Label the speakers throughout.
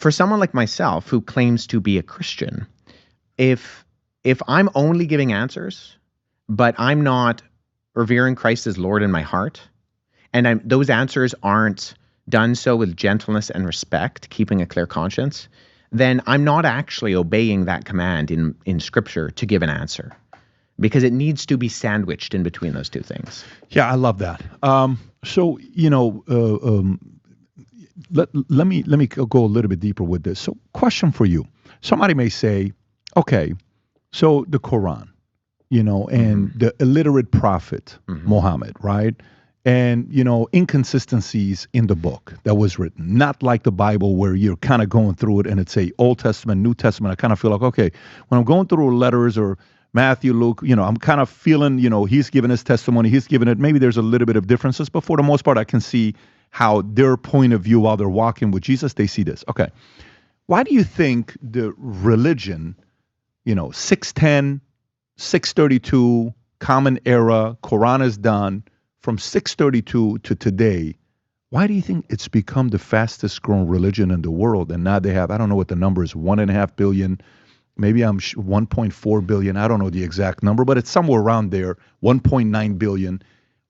Speaker 1: for someone like myself who claims to be a Christian, if I'm only giving answers, but I'm not revering Christ as Lord in my heart, and those answers aren't done so with gentleness and respect, keeping a clear conscience, then I'm not actually obeying that command in Scripture to give an answer, because it needs to be sandwiched in between those two things.
Speaker 2: Yeah, I love that. So, let me go a little bit deeper with this. So, question for you. Somebody may say, okay, so the Quran, and the illiterate prophet, Muhammad, right? And, inconsistencies in the book that was written, not like the Bible where you're kind of going through it and it's a Old Testament, New Testament. I kind of feel like, okay, when I'm going through letters or Matthew, Luke, I'm kind of feeling, he's given his testimony, he's given it. Maybe there's a little bit of differences, but for the most part, I can see how their point of view while they're walking with Jesus, they see this. Okay. Why do you think the religion, 610, 632, Common Era, Quran is done, from 632 to today, why do you think it's become the fastest growing religion in the world? And now they have, I don't know what the number is, 1.5 billion, maybe 1.4 billion. I don't know the exact number, but it's somewhere around there, 1.9 billion.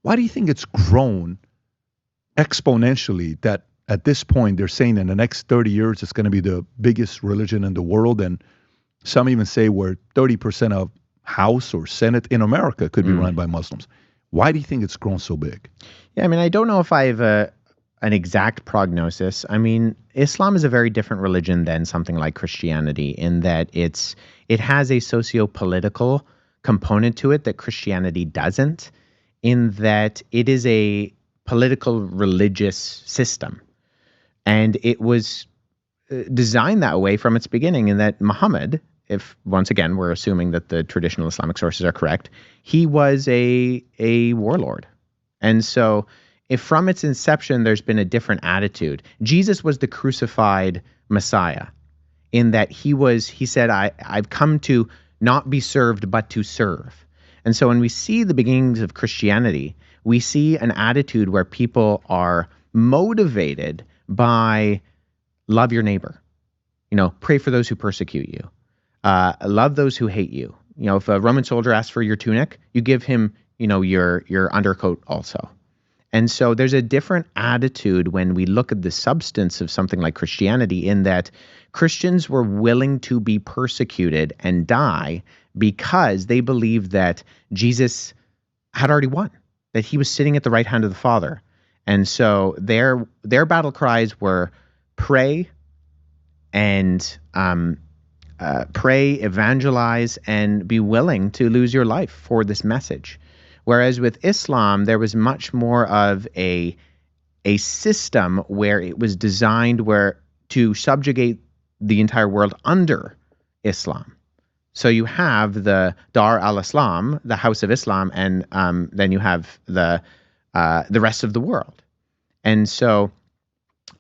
Speaker 2: Why do you think it's grown exponentially that at this point they're saying in the next 30 years it's going to be the biggest religion in the world? And some even say where 30% of House or Senate in America could be run by Muslims. Why do you think it's grown so big?
Speaker 1: Yeah, I don't know if I have an exact prognosis. Islam is a very different religion than something like Christianity in that it has a socio-political component to it that Christianity doesn't, in that it is a political religious system. And it was designed that way from its beginning, in that Muhammad, if once again we're assuming that the traditional Islamic sources are correct, he was a warlord. And so if from its inception there's been a different attitude, Jesus was the crucified Messiah, in that he said, I've come to not be served, but to serve. And so when we see the beginnings of Christianity, we see an attitude where people are motivated by love your neighbor, pray for those who persecute you. Love those who hate you. If a Roman soldier asks for your tunic, you give him, your undercoat also. And so there's a different attitude when we look at the substance of something like Christianity, in that Christians were willing to be persecuted and die because they believed that Jesus had already won, that he was sitting at the right hand of the Father. And so their battle cries were pray and pray, evangelize, and be willing to lose your life for this message. Whereas with Islam, there was much more of a system where it was designed to subjugate the entire world under Islam. So you have the Dar al-Islam, the House of Islam, and then you have the rest of the world. And so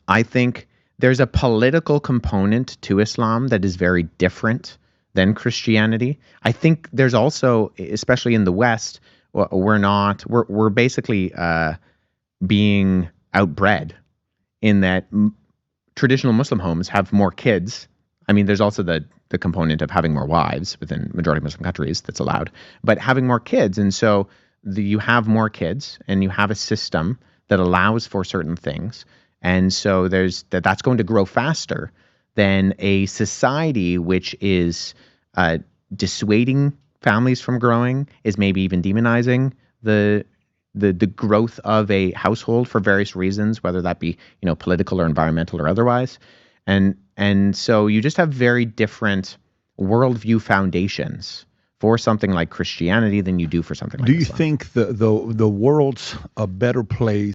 Speaker 1: I think there's a political component to Islam that is very different than Christianity. I think there's also, especially in the West, we're basically being outbred, in that traditional Muslim homes have more kids. There's also the component of having more wives within majority Muslim countries that's allowed, but having more kids. And so you have more kids and you have a system that allows for certain things. And so that's going to grow faster than a society which is dissuading families from growing, is maybe even demonizing the growth of a household for various reasons, whether that be political or environmental or otherwise. And so you just have very different worldview foundations for something like Christianity than you do for something like Islam.
Speaker 2: Do you think the world's a better place